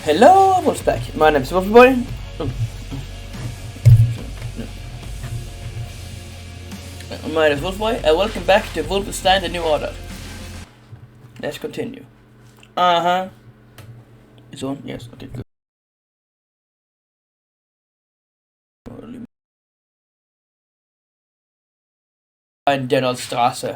Hello, what's back? My name is Wolfyboy. My name is Wolfyboy, and welcome back to Wolfenstein: The New Order. Let's continue. It's on? Yes, okay, good. In Generalstrasse.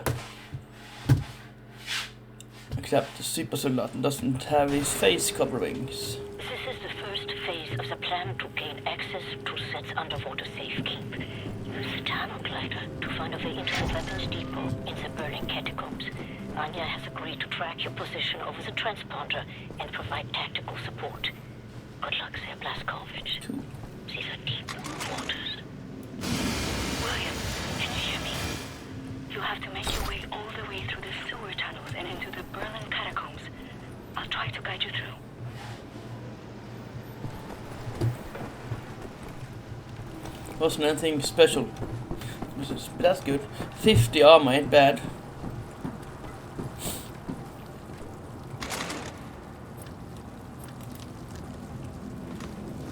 Except the super soldat doesn't have his face coverings. This is the first phase of the plan to gain access to Set's underwater safekeep. Use the tunnel glider to find a way into the weapons depot in the Berlin catacombs. Anya has agreed to track your position over the transponder and provide tactical support. Good luck there, Blaskovich. These are deep waters. William, can you hear me? You have to make your way all the way through the sewer tunnels and into the Berlin catacombs. I'll try to guide you through. Wasn't anything special. That's good. 50 armor ain't bad.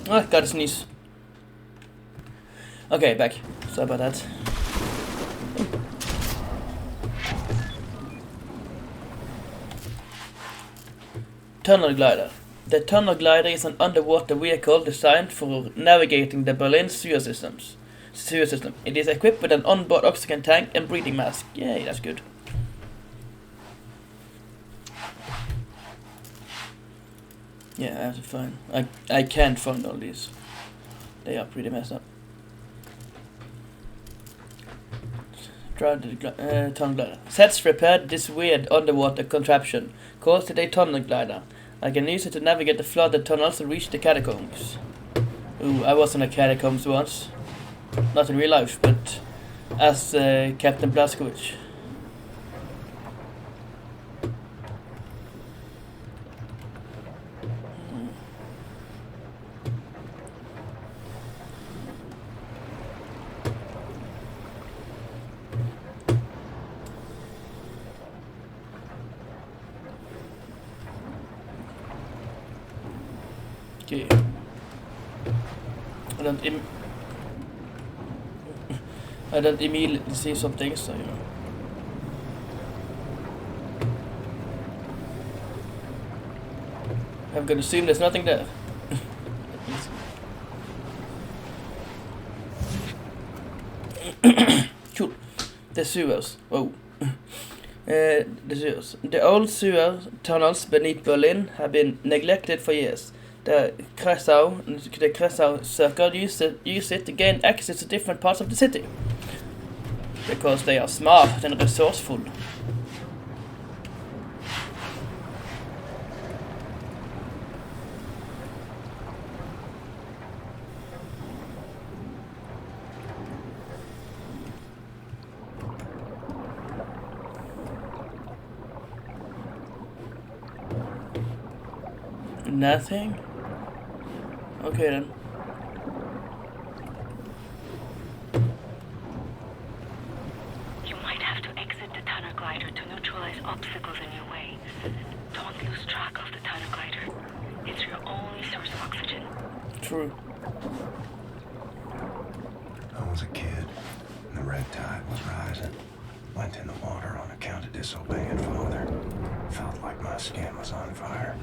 Ah, gotta sneeze. Okay, back. Sorry about that. Tunnel glider. The tunnel glider is an underwater vehicle designed for navigating the Berlin sewer system. It is equipped with an onboard oxygen tank and breathing mask. Yay, that's good. Yeah, that's fine. I can't find all these. They are pretty messed up. Drive the tunnel glider. Sets repaired this weird underwater contraption called the tunnel glider. I can use it to navigate the flooded tunnels and reach the catacombs. Ooh, I was in the catacombs once. Not in real life, but as Captain Blaskovich. Okay. I don't immediately see something, so you know. I'm gonna assume there's nothing there. Cool. The sewers. Oh. The sewers. The old sewer tunnels beneath Berlin have been neglected for years. The Kreisau circle use it to gain access to different parts of the city. Because they are smart and resourceful. Nothing? Okay then. You might have to exit the tunnel glider to neutralize obstacles in your way. Don't lose track of the tunnel glider. It's your only source of oxygen. True. I was a kid, and the red tide was rising. Went in the water on account of disobeying father. Felt like my skin was on fire.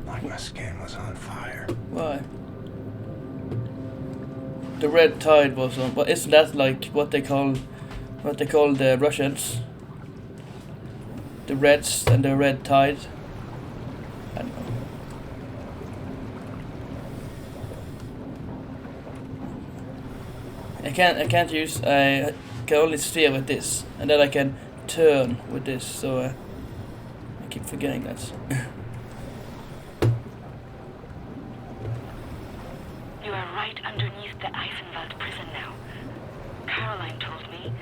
Like my skin was on fire. Why? The red tide was on. But isn't that like what they call the Russians? The Reds and the red tide. I don't know. I can't use. I can only steer with this, and then I can turn with this. So I keep forgetting that. Right underneath the Eifenwald prison now. Caroline told me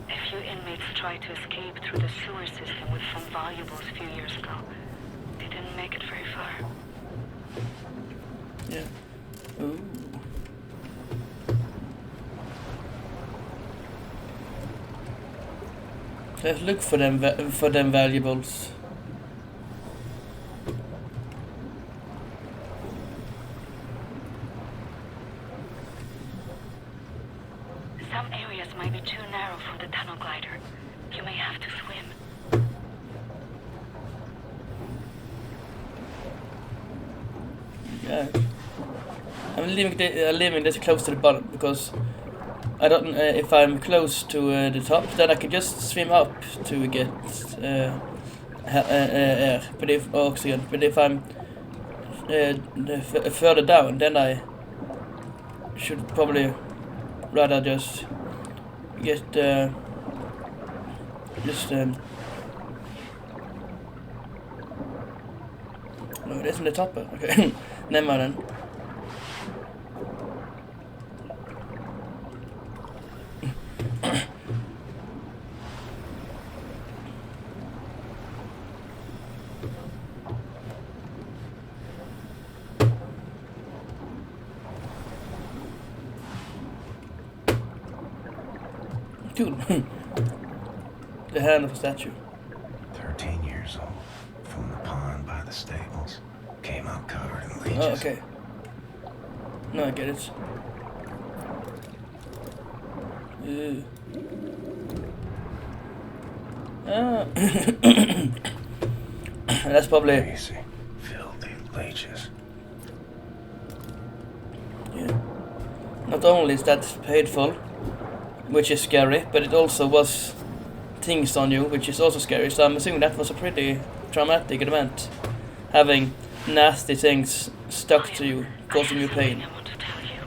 a few inmates tried to escape through the sewer system with some valuables a few years ago. They didn't make it very far. Yeah. Ooh. Let's look for them valuables. Some areas might be too narrow for the tunnel glider. You may have to swim. Yeah. I'm leaving this close to the bottom because I don't. If I'm close to the top, then I can just swim up to get air, but if oxygen. But if I'm further down, then I should probably rather just get no, it isn't the topper. Okay, never mind then. Cool. The hand of a statue. 13 years old. From the pond by the stables. Came out covered in leeches. Oh, okay. No, I get it. Ah. That's probably... Easy. Filthy leeches. Yeah. Not only is that painful, which is scary, but it also was things on you, which is also scary. So I'm assuming that was a pretty traumatic event, having nasty things stuck to you, causing you pain. I want to tell you.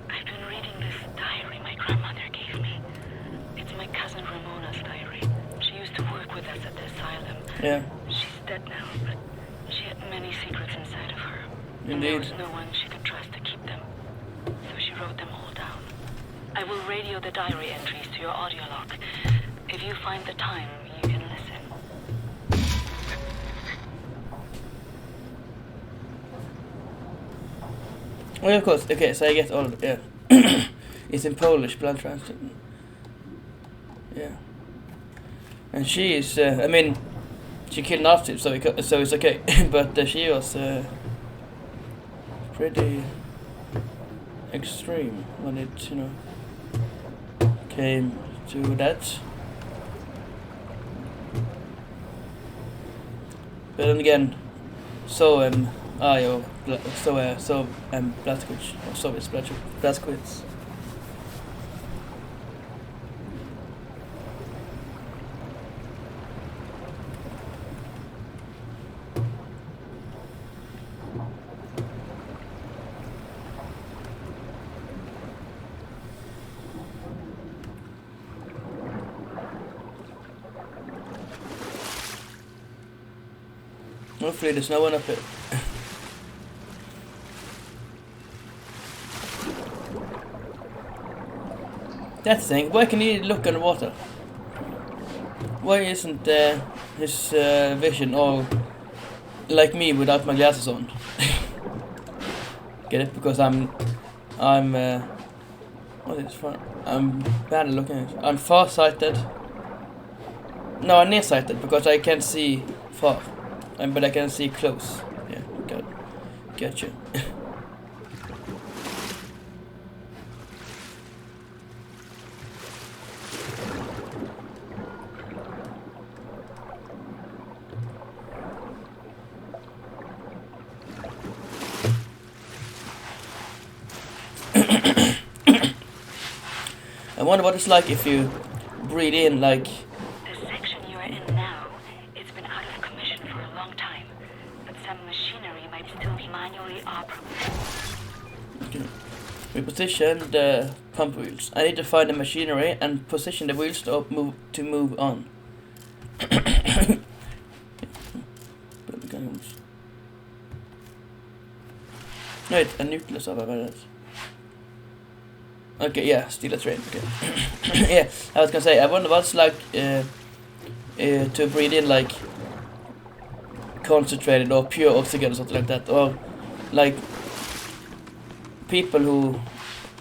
I've been reading this diary my grandmother gave me. It's my cousin Ramona's diary. She used to work with us at the asylum. Yeah. She's dead now, but she had many secrets inside of her. And Indeed. there was no one she could trust to keep them. So she wrote them all down. I will radio the diary entries to your audio log. If you find the time, you can listen. Oh, yeah, of course. Okay, so I get all of it. Yeah. It's in Polish, blood transfer. Yeah. And she is, I mean, she killed Nazis, so it's okay. But she was pretty extreme when it, you know, came to that. But then again, so Blazkowicz, or Soviet Blazkowicz. Hopefully there's no one up here. That's the thing, why can he look underwater? Why isn't his vision all like me without my glasses on? Get it? Because I'm what is fun? I'm bad at looking at it. I'm far-sighted. No, I'm nearsighted because I can't see far. But I can see close. Yeah, gotcha. I wonder what it's like if you breathe in like... The section you are in now, it's been out of commission for a long time, but some machinery might still be manually operable. Okay. We position the pump wheels. I need to find the machinery and position the wheels to move on. Wait, a nucleus of a okay, yeah, steal a train. Okay. Yeah, I was gonna say, I wonder what's like to breathe in like concentrated or pure oxygen or something like that, or like people who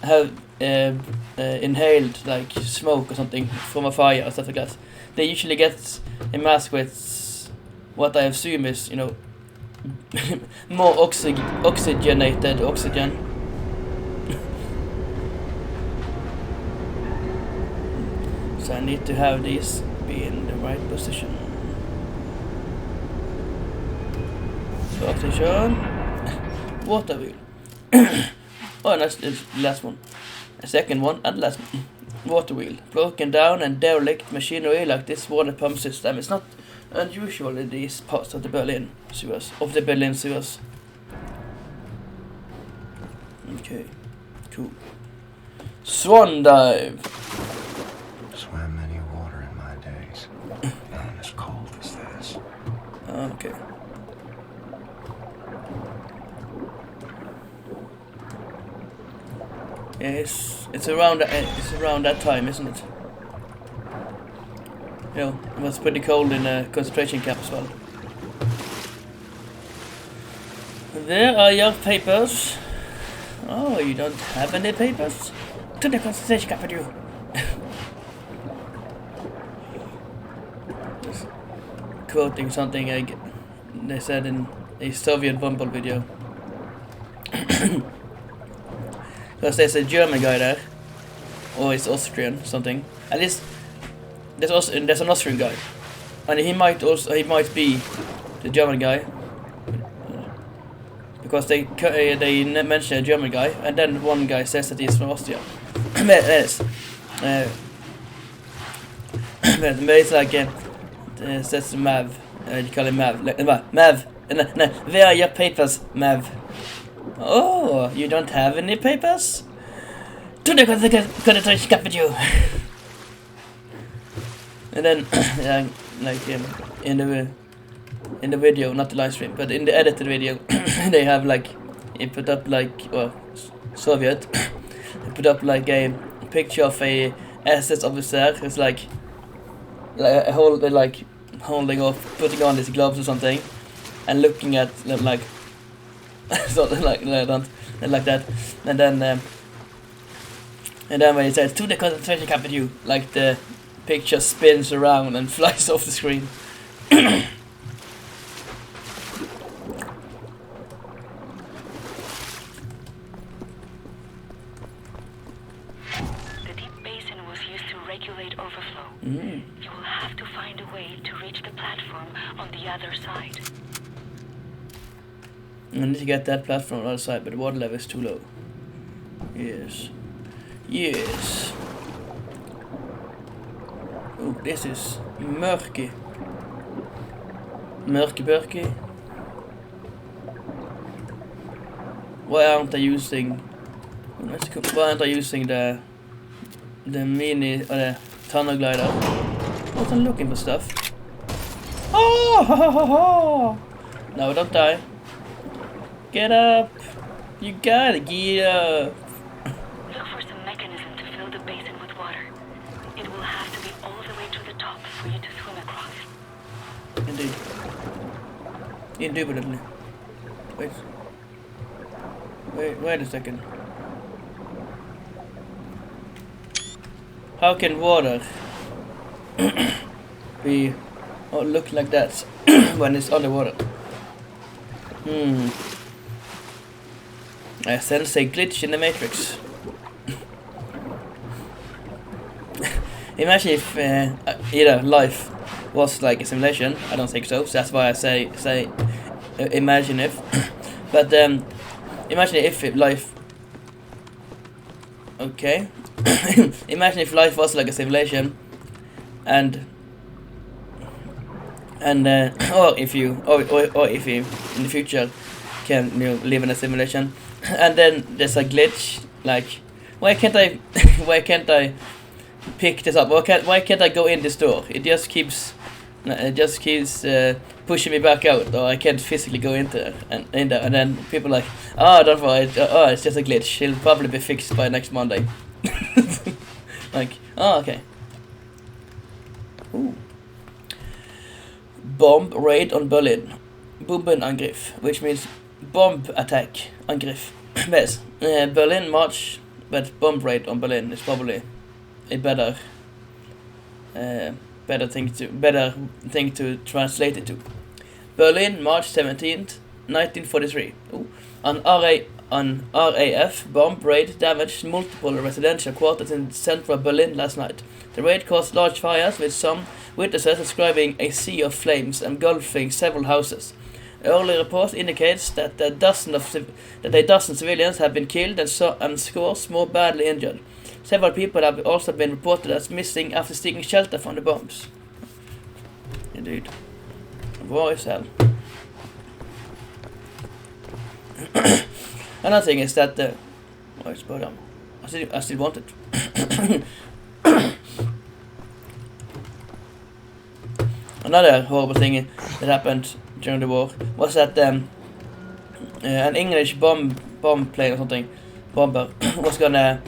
have inhaled like smoke or something from a fire or stuff like that. They usually get a mask with what I assume is, you know, more oxygenated oxygen. So I need to have these be in the right position. Station. Water wheel. Oh, that's the last one. A second one and last one. Water wheel. Broken down and derelict machinery like this water pump system is not unusual in these parts of the Berlin sewers. Okay, cool. Swan dive. Swam many water in my days. Not as cold as this. Okay. Yes, it's around that time, isn't it? You know, it was pretty cold in a concentration camp as well. There are your papers. Oh, you don't have any papers? To the concentration camp with you. Just quoting something they said in a Soviet Bumble video. Because there's a German guy there, or it's Austrian something. At least there's an Austrian guy, and he might be the German guy, because they mention a German guy, and then one guy says that he's from Austria. But it's like says Mav. You call him Mav. Mav. No, where are your papers, Mav? Oh, you don't have any papers? To the concentration camp with you. And then, like in the video, not the live stream, but in the edited video, they have like, he put up like, well, Soviet, they put up like a picture of a SS officer who's like holding off, putting on his gloves or something, and looking at like something like that, and then when it says to the concentration camp with you, like the picture spins around and flies off the screen. The deep basin was used to regulate overflow. You will have to find a way to reach the platform on the other side. I need to get that platform on the other side, but the water level is too low. Yes. Yes. Oh, this is murky. Murky. Why aren't I using the mini or the tunnel glider? What, I'm looking for stuff. Oh, ha, ha, ha, ha. No, don't die. Get up. You gotta get up. Look for some mechanism to fill the basin with water. It will have to be all the way to the top for you to swim across. Indeed. Indubitably. Wait a second. How can water be or look like that when it's underwater? I sense a glitch in the matrix. Imagine if either life was like a simulation. I don't think so. So that's why I say imagine if. But imagine if life. Okay. Imagine if life was like a simulation, and or if you in the future can live in a simulation, and then there's a glitch. Like, why can't I pick this up? Why can't I go in this door? It just keeps pushing me back out, or I can't physically go in there. And then people are like, oh, don't worry, it's just a glitch. It'll probably be fixed by next Monday. Like, oh, okay. Ooh. Bomb raid on Berlin. Bombenangriff, which means bomb attack. Angriff. Yes. Berlin march, but bomb raid on Berlin is probably a better thing to translate it to. Berlin, March 17th, 1943. Ooh. An an RAF bomb raid damaged multiple residential quarters in central Berlin last night. The raid caused large fires, with some witnesses describing a sea of flames engulfing several houses. Early reports indicates that a dozen civilians have been killed and scores more badly injured. Several people have also been reported as missing after seeking shelter from the bombs. Indeed. War is hell. Another thing is that it's bottom. I still want it. Another horrible thing that happened during the war was that an English bomb plane or something, bomber, was gonna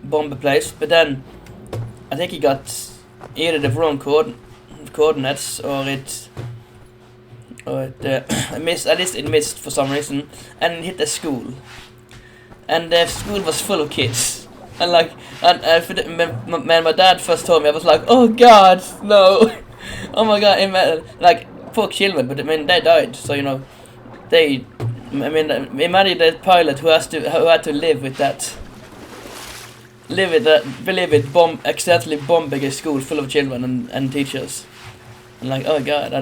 bomb a place, but then I think he got either the wrong coordinates or it missed. At least it missed for some reason, and it hit a school, and the school was full of kids. And when my dad first told me, I was like, "Oh God, no!" Oh my God! Like poor children, but I mean they died. So you know, imagine the pilot who had to live with that. Accidentally bombing a school full of children and teachers. And like, oh God, I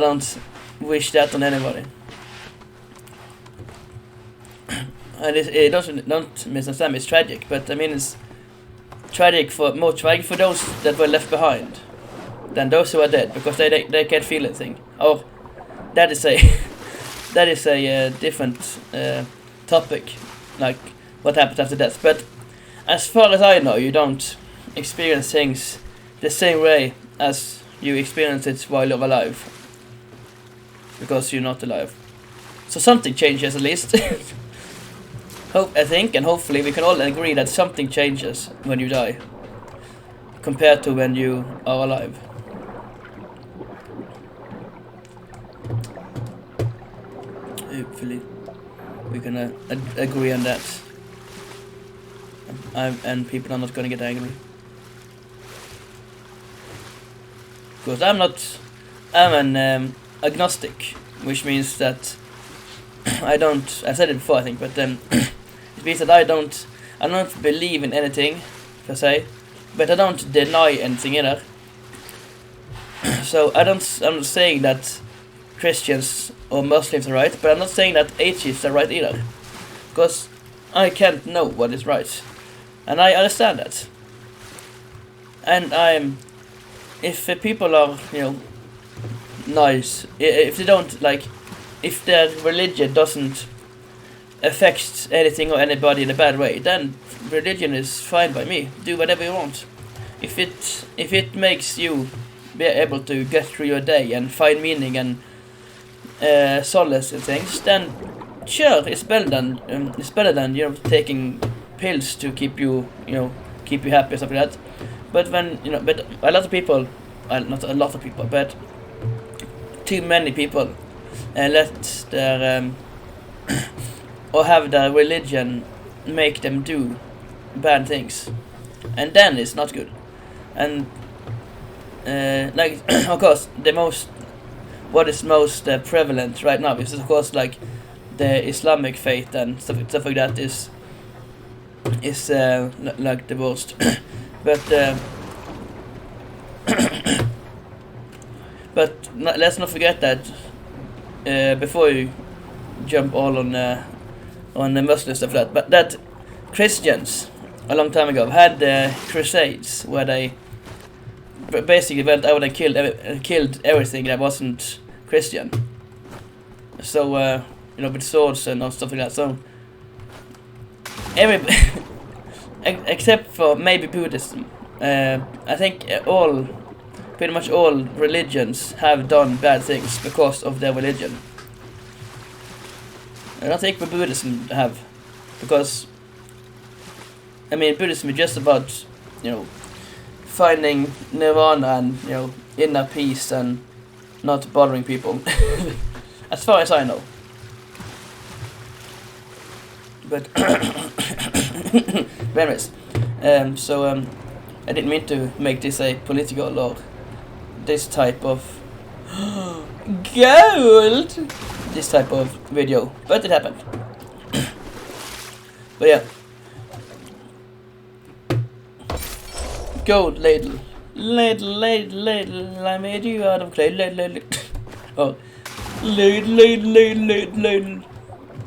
don't wish that on anybody. And don't misunderstand me, it's tragic, but I mean it's more tragic for those that were left behind than those who are dead, because they can't feel anything. Or that is a different topic, like what happens after death. But as far as I know, you don't experience things the same way as you experience it while you're alive, because you're not alive. So something changes at least. I think, and hopefully we can all agree that something changes when you die compared to when you are alive. Hopefully we can agree on that. And people are not going to get angry. Because I'm an agnostic, which means that I said it before I think, but it means that I don't believe in anything per se, but I don't deny anything either. So I'm not saying that Christians or Muslims are right, but I'm not saying that atheists are right either, because I can't know what is right, and I understand that. And if people are, nice, if they don't if their religion doesn't affect anything or anybody in a bad way, then religion is fine by me. Do whatever you want. If it makes you be able to get through your day and find meaning and solace in things, then sure, it's better than taking pills to keep you happy or something like that. But but a lot of people, not a lot of people, but too many people let their or have their religion make them do bad things, and then it's not good. And of course, what is most prevalent right now is of course the Islamic faith and stuff like that is the worst. But let's not forget that before you jump all on the Muslim stuff, but that Christians a long time ago had crusades where they basically went out and killed everything that wasn't Christian. So with swords and stuff like that. So except for maybe Buddhism, I think pretty much all religions have done bad things because of their religion. I don't think Buddhism have, because Buddhism is just about finding nirvana and inner peace and not bothering people, as far as I know. But anyways, I didn't mean to make this a political or this type of gold. this type of video, but it happened. But yeah. Gold ladle. Ladle, I made you out of clay. Ladle. Oh. Ladle.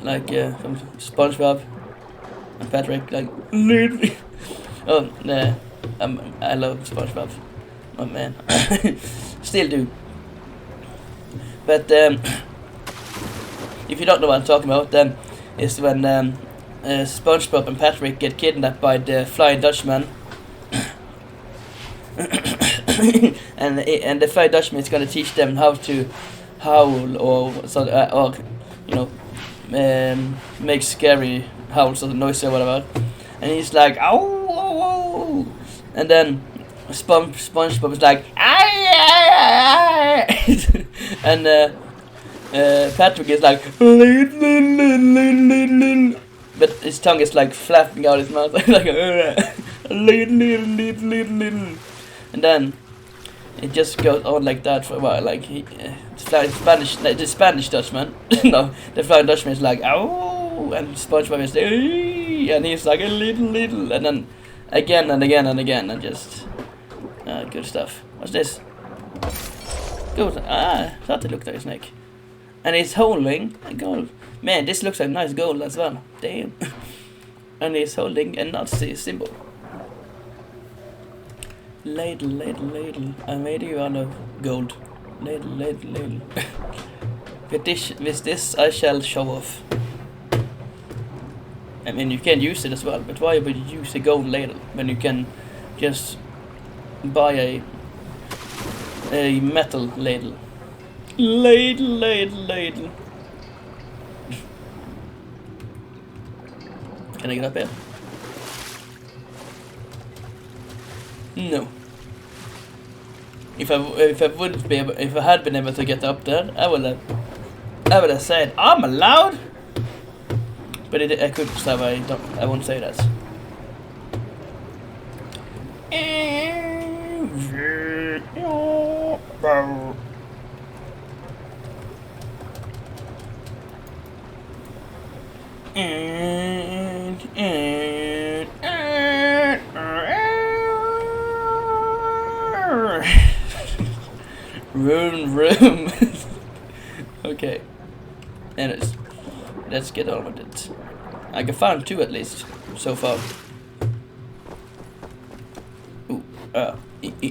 Like, from SpongeBob and Patrick, like, ladle. Oh, nah. I love SpongeBob. Oh, man. Still do. But, if you don't know what I'm talking about, then it's when, SpongeBob and Patrick get kidnapped by the Flying Dutchman. and the Flying Dutchman is gonna teach them how to howl or you know, make scary howls or noise or whatever. And he's like, ow, ow, ow. And then SpongeBob is like, ay. And Patrick is like, but his tongue is like flapping out his mouth like and then it just goes on like that for a while. Like the Spanish Dutchman, no, the Flying Dutchman is like, ow, and SpongeBob is like, and he's like a little, and then again and again and again, and just good stuff. What's this? Good. Thought it looked like a snake, and he's holding a gold. Man, this looks like nice gold as well. Damn. And he's holding a Nazi symbol. Ladle, I made you out of gold. Ladle. With this I shall show off. I mean, you can use it as well, but why would you use a gold ladle when you can just buy a metal ladle? Ladle. Can I get up here? No. If I had been able to get up there, I would have said I'm allowed. But I could, so I won't say that. Room. Okay. Anyways, let's get on with it. I can find 2 at least so far. Ooh, baby,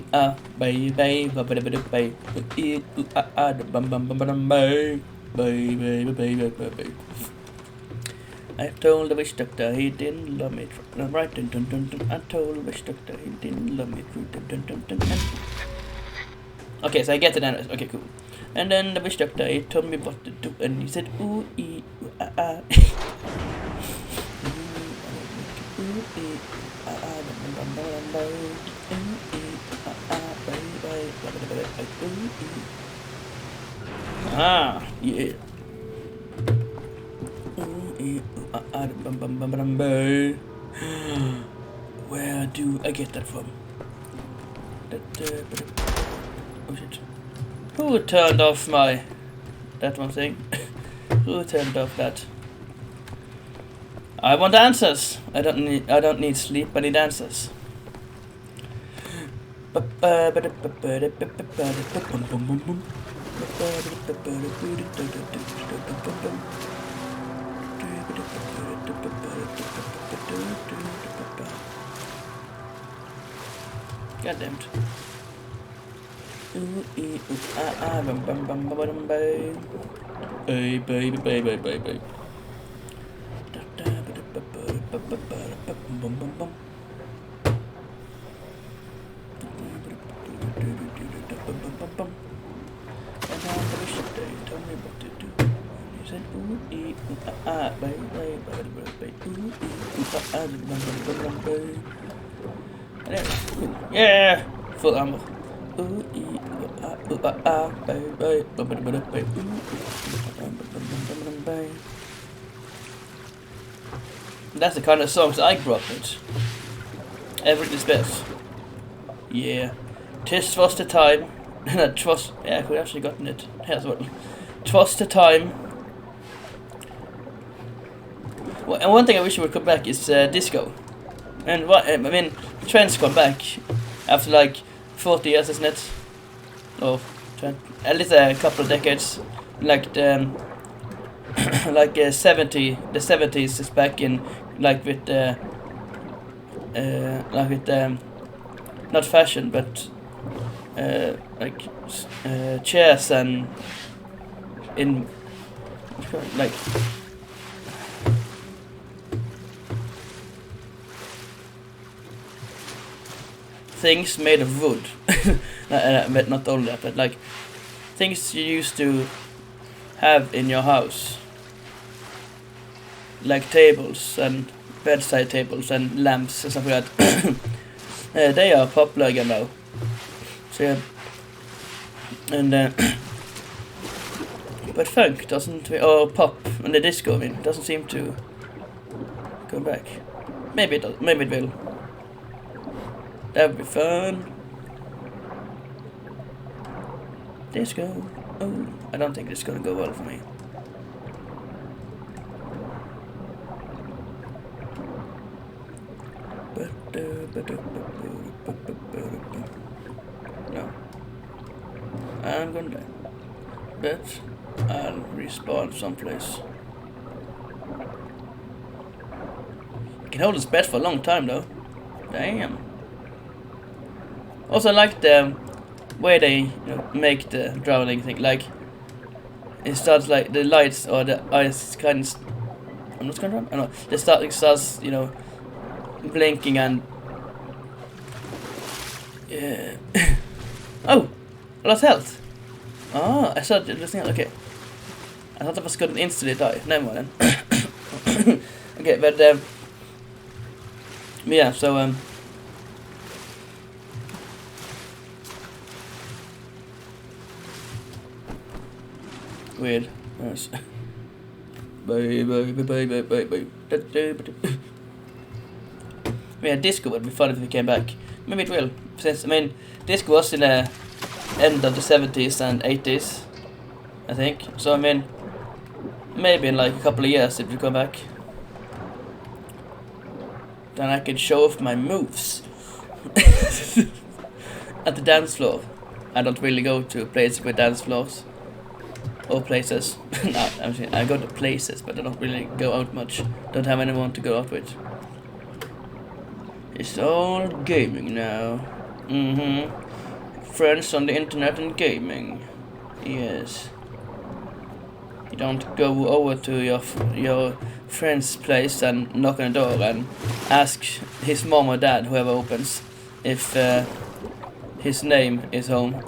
I told the witch doctor he didn't love me. Right, I told the witch doctor he didn't love me. Okay, so I get it anyways. Okay, cool. And then the witch doctor he told me what to do, and he said ooh ee ooh ah. Ah, yeah. Where do I get that from? Oh shit. Who turned off that one thing? Who turned off that? I want answers. I don't need sleep, I need answers. God damn it. Hey, baby. Yeah, full armor. That's the kind of songs I grew up with. Everything's best. Yeah. Tis was the time. Yeah, I could have actually gotten it. Here's what. 'Twas the time And one thing I wish would come back is disco. And what I mean, trends come back after like 40 years, isn't it? Or at least a couple of decades. Like the like the 70s is back in like with not fashion but like chairs and in like things made of wood. But not only that, but like things you used to have in your house, like tables and bedside tables and lamps and stuff like that. They are popular again now. So yeah. And but funk doesn't, or pop and the disco, I mean, doesn't seem to go back. Maybe it does, maybe it will. That would be fun. Disco. Oh, I don't think this is gonna go well for me. No. I'm gonna die. But I'll respawn someplace. I can hold this bed for a long time though. Damn. Also, I like the way they make the drowning thing. Like it starts like the lights or the eyes kind of. I'm not gonna drown. I know. It starts blinking and. Yeah. Oh, I lost health. Ah, I saw it losing health. Okay. I thought I was gonna instantly die. Never mind then. Okay, but yeah. So weird. Nice. Yeah, disco would be fun if it came back. Maybe it will. Since I mean, disco was in the end of the 70s and 80s, I think. So I mean, maybe in like a couple of years it will come back. Then I could show off my moves at the dance floor. I don't really go to places with dance floors. Or places. No, I go to places, but I don't really go out much. Don't have anyone to go out with. It's all gaming now. Friends on the internet and gaming. Yes. You don't go over to your friend's place and knock on the door and ask his mom or dad, whoever opens, if his name is home.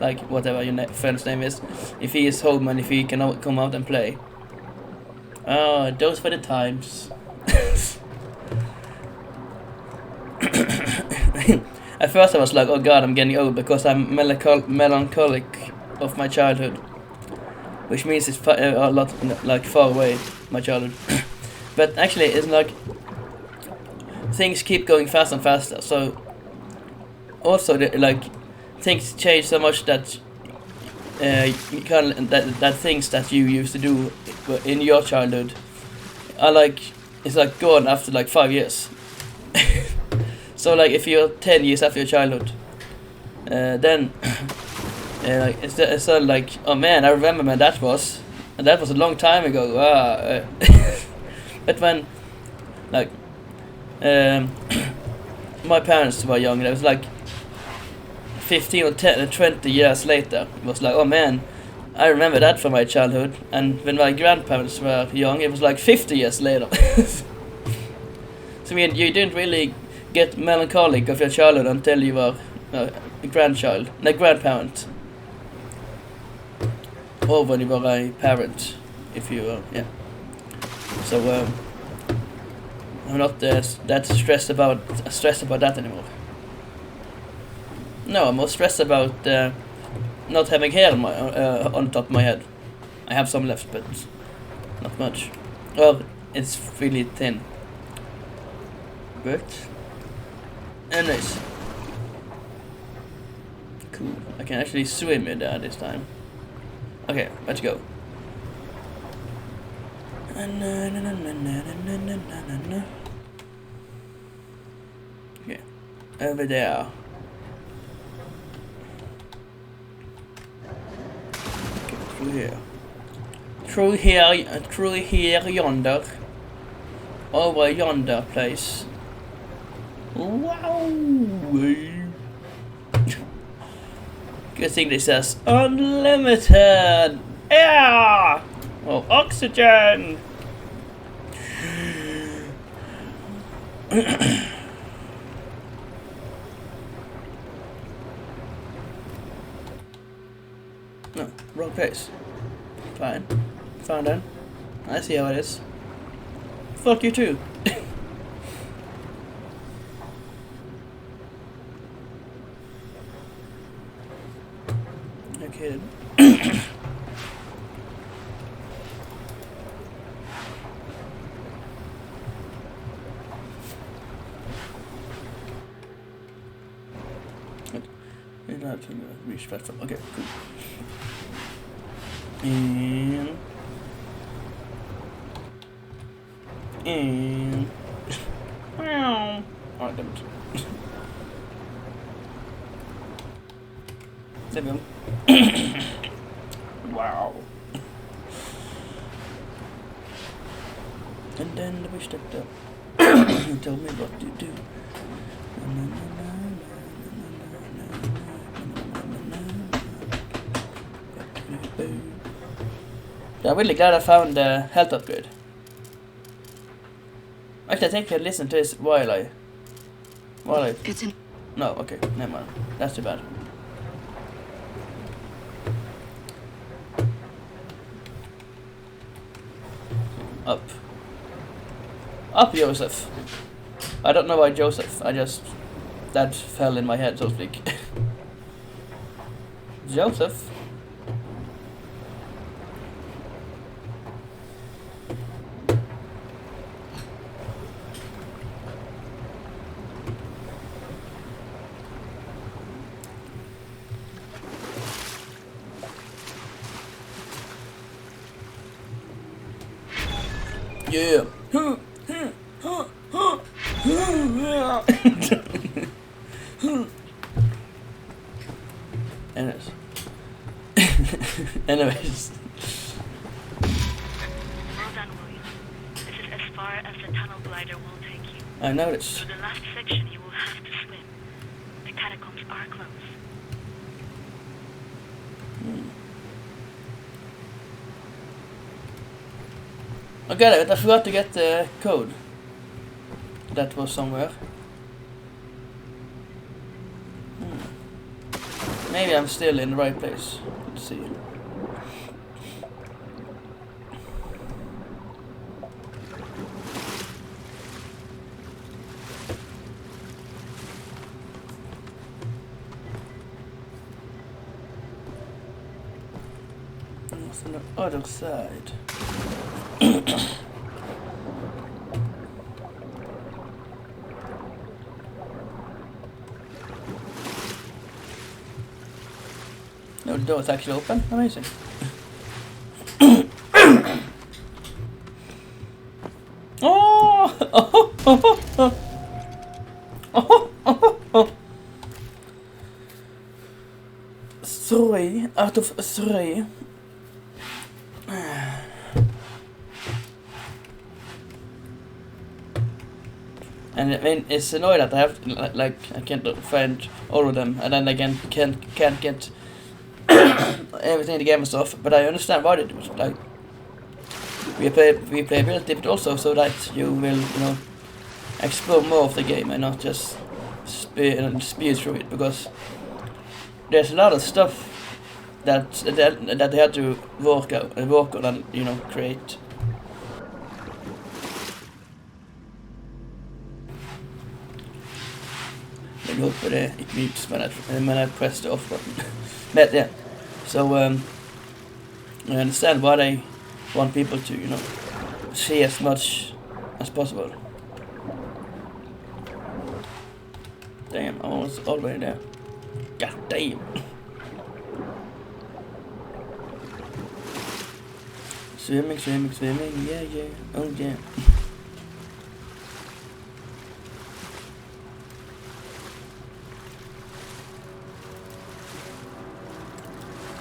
Like whatever your friend's name is, if he is home and if he can come out and play. Oh, those were the times. At first I was like, oh god, I'm getting old because I'm melancholic of my childhood, which means it's a lot like far away my childhood. But actually, it's like things keep going faster and faster. So also like. Things change so much that you can't that things that you used to do in your childhood are like it's like gone after like 5 years. So like if you're 10 years after your childhood, then like it's like, oh man, I remember when that was, and that was a long time ago. But when like my parents were young, it was like 15 or 10 or 20 years later, it was like, oh man, I remember that from my childhood. And when my grandparents were young, it was like 50 years later. So I mean, you didn't really get melancholic of your childhood until you were a grandparent. Or when you were a parent, if you were, yeah. So I'm not that stressed about that anymore. No, I'm more stressed about not having hair on top of my head. I have some left, but not much. Well, it's really thin. But nice. Cool. I can actually swim in there this time. Okay, let's go. Okay, over there. Okay, through here. Through here, yonder. Over yonder place. Wow! Good thing this says unlimited air or oxygen. No, wrong place. Fine. Found it. I see how it is. Fuck you too. Okay then. You're not to reach platform. Okay, cool. And wow. Oh, damn it. There we go. Wow. And then we stepped up. Tell me what to do. I'm really glad I found the health upgrade. Actually, I think I can listen to this while I... It's in. No, okay, never mind. That's too bad. Up. Up, Joseph. I don't know why Joseph. That fell in my head, so to speak. Joseph. Yeah. Anyways. Anyways. Well done, William. This is as far as the tunnel glider will take you. I noticed. To the last section you will have to swim. The catacombs are close. I got it. I forgot to get the code. That was somewhere. Maybe I'm still in the right place. Let's see. It's on the other side. No, the door is actually open. Amazing. Oh! Oh! Oh! Oh! Oh! Oh! Oh! 3 out of 3. And I mean, it's annoying that I have like I can't find all of them, and then again can't get everything in the game and stuff. But I understand why they do it. Like replayability, but also so that you will explore more of the game and not just speed through it, because there's a lot of stuff that they had to work on and create. I hope it beeps when I press the off button. But yeah, so I understand why they want people to see as much as possible. Damn, I'm almost all the way there. God damn. Swimming, yeah, oh yeah.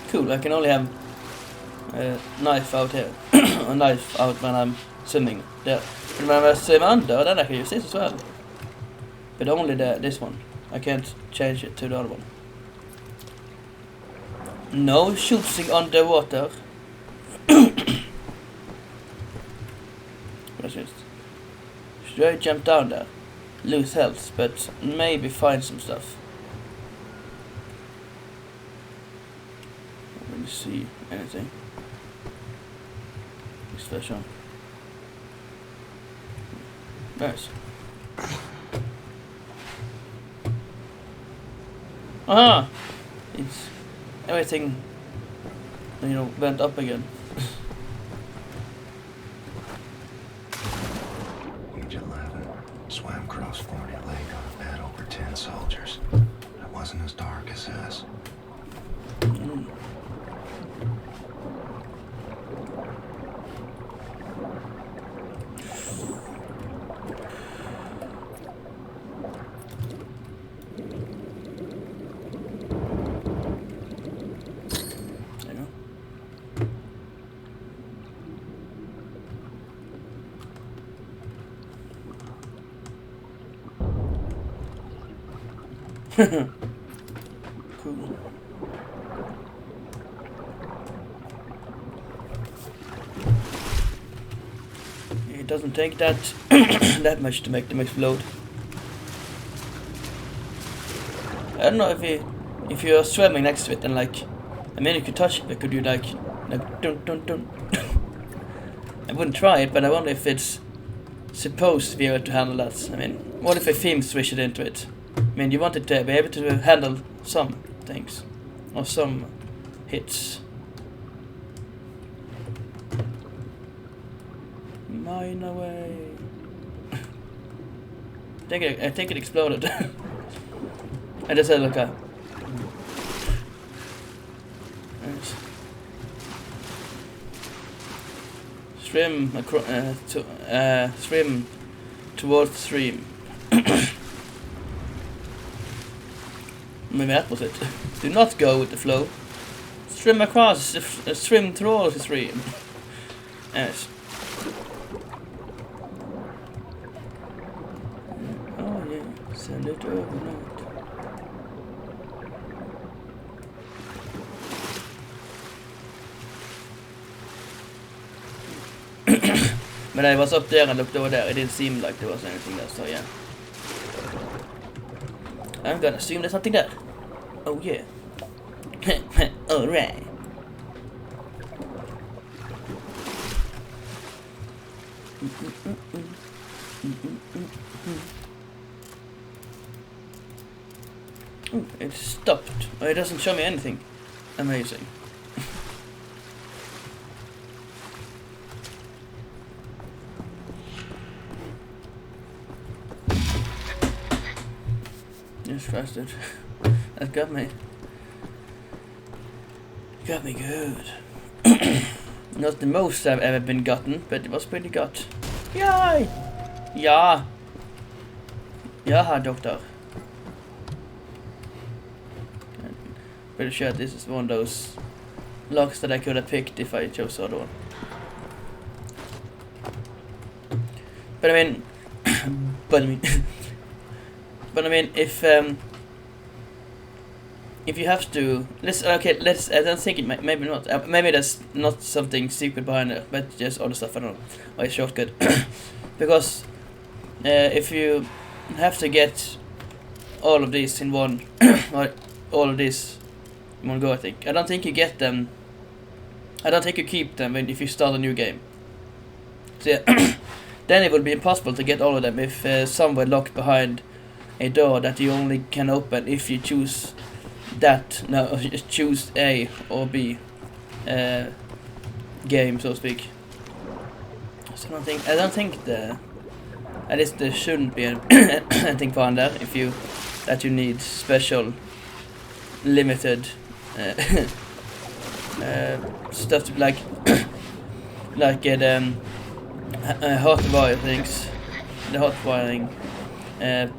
Cool, I can only have a knife out here. A knife out when I'm swimming there. But when I swim under, then I can use this as well. But only this one. I can't change it to the other one. No shooting underwater. Should I jump down there? Lose health, but maybe find some stuff. Let me see anything. This version. Nice. Ah! It's everything, you know, went up again. Age 11. Swam across Forney Lake on a bed over 10 soldiers. It wasn't as dark as this. Cool. It doesn't take that that much to make them explode. I don't know if you're swimming next to it and like, I mean you could touch it, but could you like dun dun dun? I wouldn't try it, but I wonder if it's supposed to be able to handle that. I mean, what if a theme switch it into it? I mean, you want it to be able to handle some things, or some hits. Mine away. I think it exploded. I just had like a... Nice. Swim swim towards the stream. Maybe that was it. Do not go with the flow. Swim across, swim through the stream. Yes. Oh yeah, send it overnight. When I was up there and looked over there, it didn't seem like there was anything there, so yeah. I'm gonna assume there's something there. Oh yeah. Alright. Oh, it stopped. Oh, it doesn't show me anything. Amazing. Just trust it. That got me. Got me good. Not the most I've ever been gotten, but it was pretty good. Yay! Yeah. Yeah, doctor. Pretty sure this is one of those locks that I could have picked if I chose the other one. But I mean, but I mean, if you have to, I don't think it maybe not. Maybe there's not something secret behind it, but just other stuff. I don't know. Or a shortcut, because if you have to get all of these in one, or all of these in one go, I don't think you get them. I don't think you keep them if you start a new game. So yeah, then it would be impossible to get all of them if some were locked behind a door that you only can open if you choose that. No, choose A or B game, so to speak. So I don't think at least there shouldn't be anything behind there if you need special limited stuff to like like the hot wire things, the hot wiring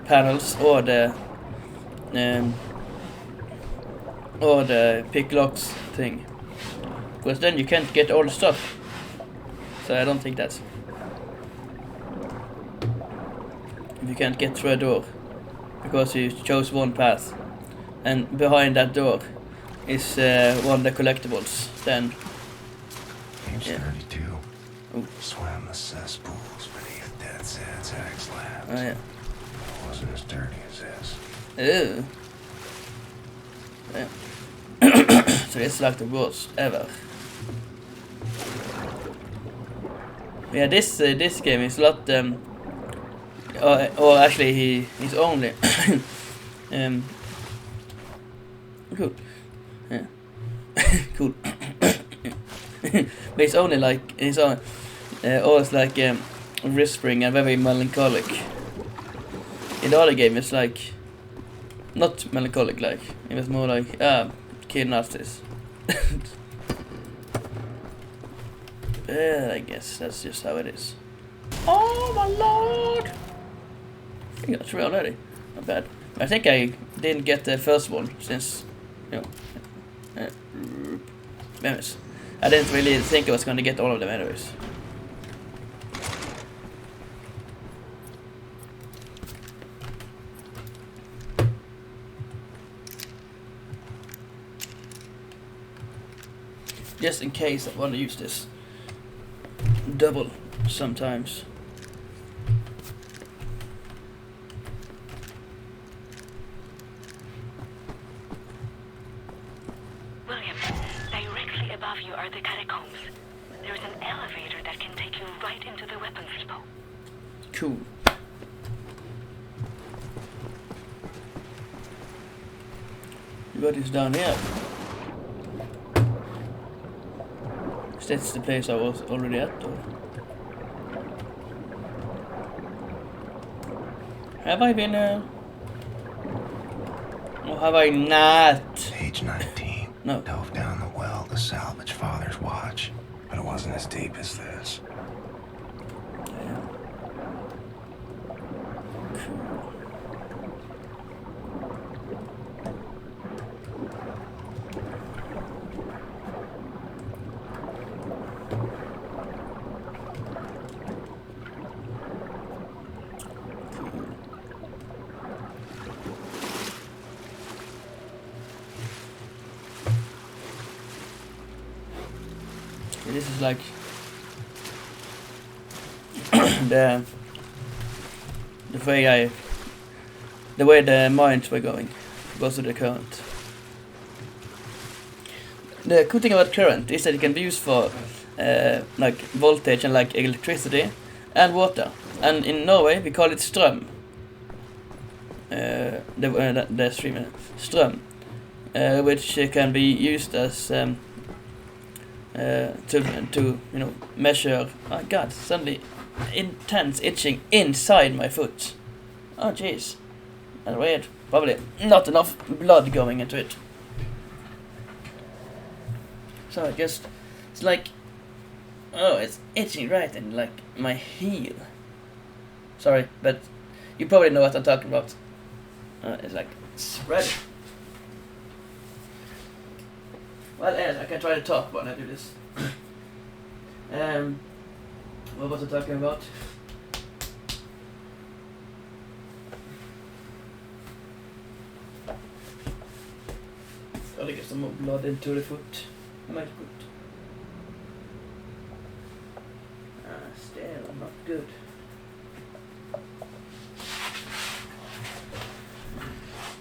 panels, or the pick locks thing, because then you can't get all the stuff. So I don't think that's, if you can't get through a door because you chose one path, and behind that door is one of the collectibles, then Page yeah. 32. Ooh. Swam the cesspools beneath dead Zed's axe labs. Oh yeah. It wasn't as dirty as this. Ew. Yeah. So it's like the worst ever. Yeah, this game is a lot. Or actually, he's only cool. Yeah, cool. But it's only like always like whispering and very melancholic. In the other game, it's like not melancholic. Like it was more like kill Nazis. I guess that's just how it is. Oh my lord! I think that's 3 already. Not bad. I think I didn't get the first one since, you know. Anyways, I didn't really think I was gonna get all of them anyways. Just in case I want to use this double sometimes. William, directly above you are the catacombs. There's an elevator that can take you right into the weapons depot. Cool. What is down here? That's the place I was already at, or have I been or have I not? Page 19. No. Dove down the well to salvage Father's watch, but it wasn't as deep as this. Yeah. This is like the way the mines were going because of the current. The cool thing about current is that it can be used for like voltage and like electricity and water. And in Norway we call it strøm. The stream strøm, which can be used as to you know measure. Oh god, suddenly intense itching inside my foot. Oh jeez, that's weird. Probably not enough blood going into it. So I guess it's like, oh, it's itching right in like my heel. Sorry, but you probably know what I'm talking about. It's like spreading. Well, yes, I can try to talk when I do this. What was I talking about? Gotta get some more blood into the foot. My foot. Still not good.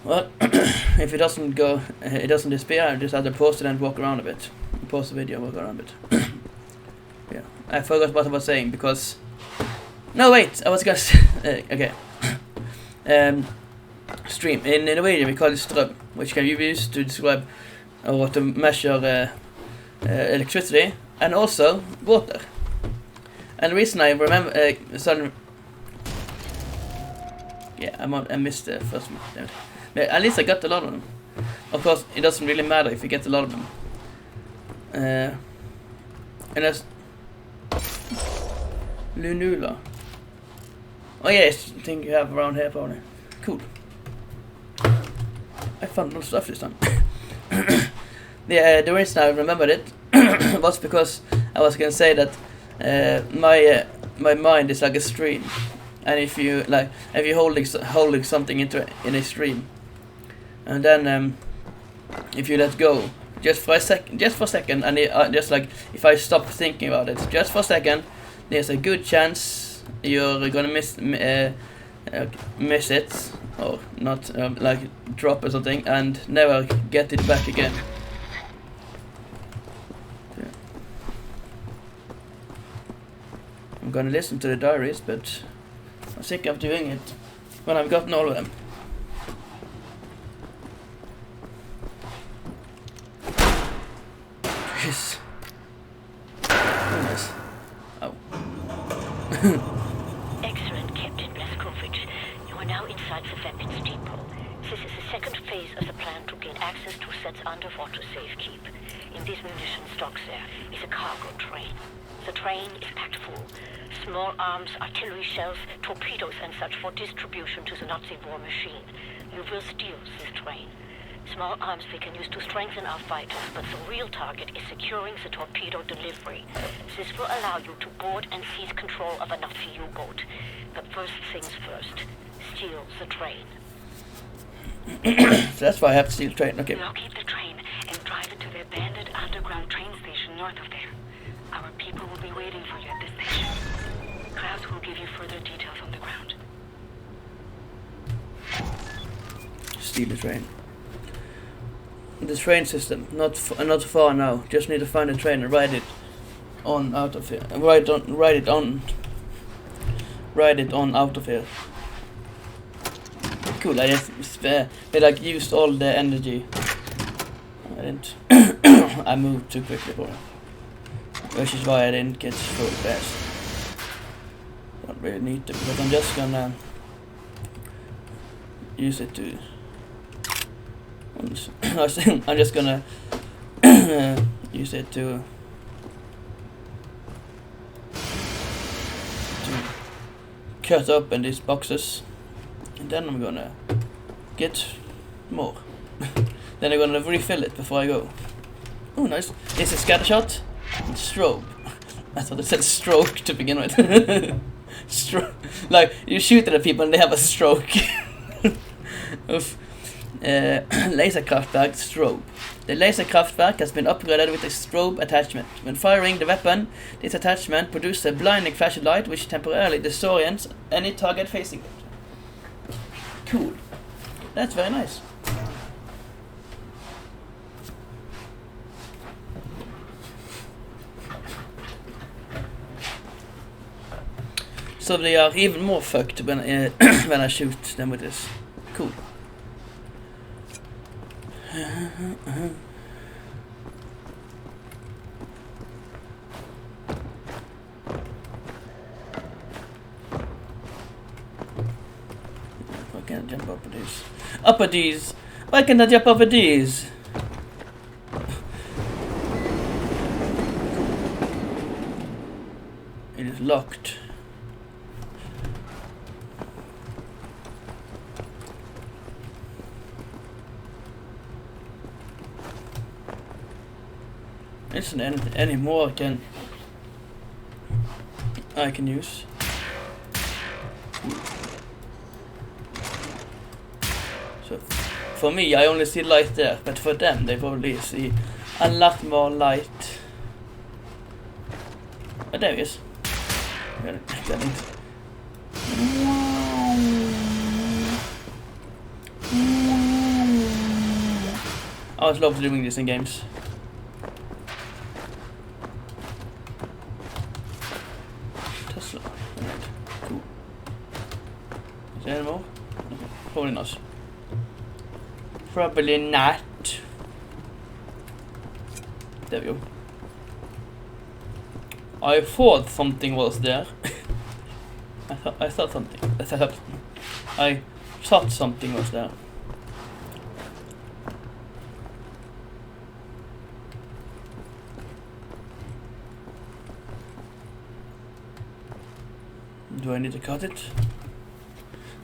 Well, if it doesn't go, it doesn't disappear, I just have to pause it and walk around a bit. Pause the video and walk around a bit. Yeah, I forgot what I was saying because... No, wait, I was gonna say... okay. Stream. In Norwegian we call it strøm, which can be used to describe or to measure electricity and also water. And the reason I remember... yeah, I missed the first one. But at least I got a lot of them. Of course, it doesn't really matter if you get a lot of them. And that's... Lunula. Oh yes, I think you have around here probably. Cool. I found no stuff this time. The reason I remembered it was because I was gonna say that my mind is like a stream, and if you holding something in a stream, and then if you let go just for a second, and just like if I stop thinking about it just for a second, there's a good chance you're gonna miss it or not, like drop or something, and never get it back again. I'm gonna listen to the diaries, but I'm sick of doing it when I've gotten all of them. Yes. Oh, nice. Oh. Excellent, Captain Blazkowicz. You are now inside the weapons depot. This is the second phase of the plan to gain access to Set's underwater safekeep. In these munition stocks there is a cargo train. The train is packed full. Small arms, artillery shells, torpedoes and such for distribution to the Nazi war machine. You will steal this train. Small arms we can use to strengthen our fighters, but the real target is securing the torpedo delivery. This will allow you to board and seize control of a Nazi U-boat. But first things first, steal the train. So that's why I have to steal the train, okay. Locate the train and drive it to the abandoned underground train station north of there. Our people will be waiting for you at the station. Klaus will give you further details on the ground. Steal the train. The train system, not far now. Just need to find a train and ride it on out of here. Ride it on out of here. Cool. I just they like used all the energy. I didn't. I moved too quickly for it, which is why I didn't get full fast. Don't really need to, but I'm just gonna use it to. I'm just gonna use it to cut open these boxes, and then I'm gonna get more. Then I'm gonna refill it before I go. Oh, nice. It's a scatter shot and strobe. I thought it said stroke to begin with. Like you shoot at people and they have a stroke. Oof. Laserkraftwerk strobe. The laserkraftwerk has been upgraded with a strobe attachment. When firing the weapon, this attachment produces a blinding flash of light which temporarily disorients any target facing it. Cool. That's very nice. So they are even more fucked when when I shoot them with this. Cool. Why can't I jump over these? Upper these! Why can't I jump over these? It is locked. Isn't any more I can use. So for me I only see light there, but for them they probably see a lot more light. But there he is. Got it. I always love doing this in games. Cool. Is there any more? Okay. Probably not. Probably not. There we go. I thought something was there. I thought something was there. Do I need to cut it?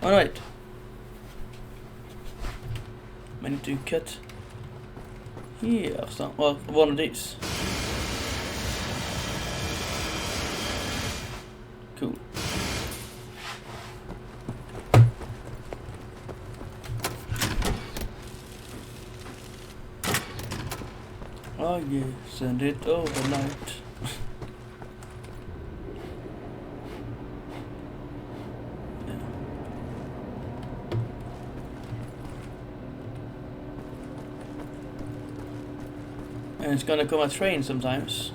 Alright. I need to cut here, so, well, one of these. Cool. Oh yeah, send it overnight. And it's gonna come a train sometimes.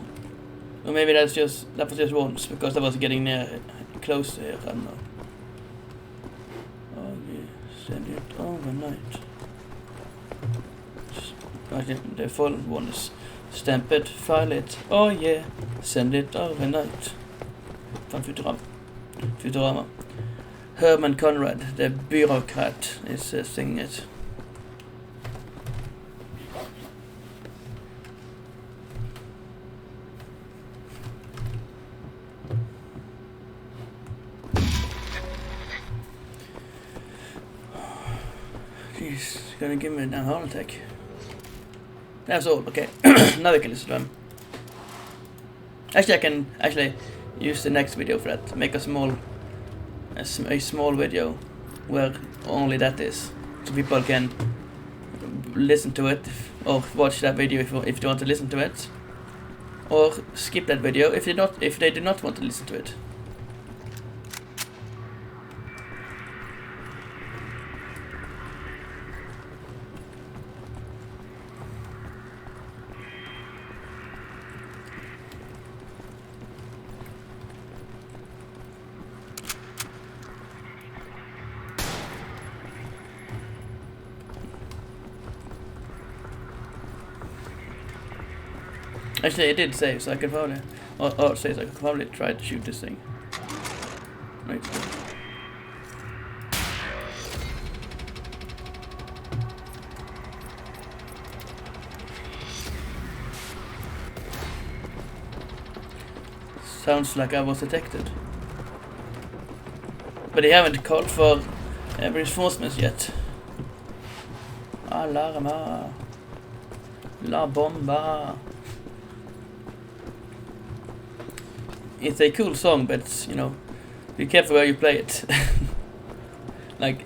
Or maybe that was just once because I was getting near close here, I don't know. Oh yeah, send it overnight. Okay, the full one is stamp it, file it, oh yeah, send it overnight. From Futurama. Herman Conrad, the bureaucrat, is singing it. He's gonna give me a heart attack. That's all, okay. Now we can listen to him. Actually, I can use the next video for that. Make a small video where only that is. So people can listen to it or watch that video if they want to listen to it. Or skip that video if they do not want to listen to it. Actually, it did save, so I could probably, or it says I could probably try to shoot this thing. Right. Sounds like I was detected. But they haven't called for reinforcements yet. Alarma. La bomba. It's a cool song, but you know, be careful where you play it. Like,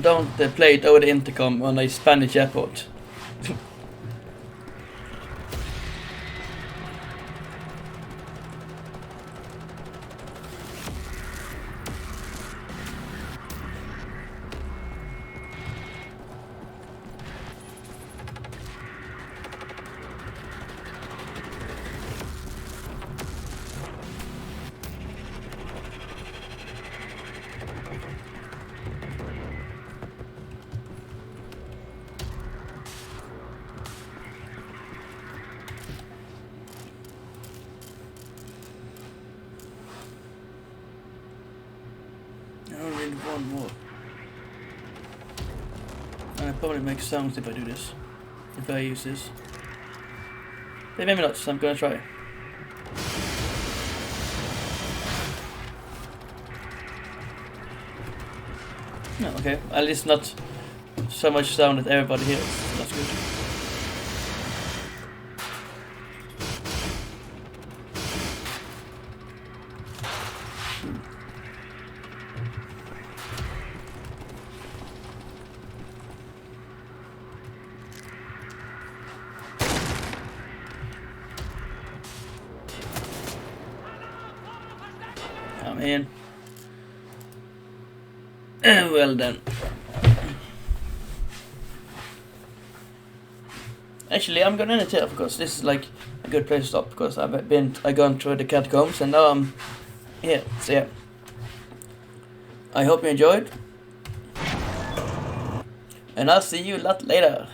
don't play it over the intercom on a Spanish airport. I only need one more. And I probably make sounds if I do this. If I use this. But maybe not, so I'm gonna try. No, okay. At least not so much sound that everybody hears. That's good. I'm in. Well then. Actually, I'm gonna end it here because this is like a good place to stop because I've gone through the catacombs and now I'm here. So yeah. I hope you enjoyed. And I'll see you a lot later.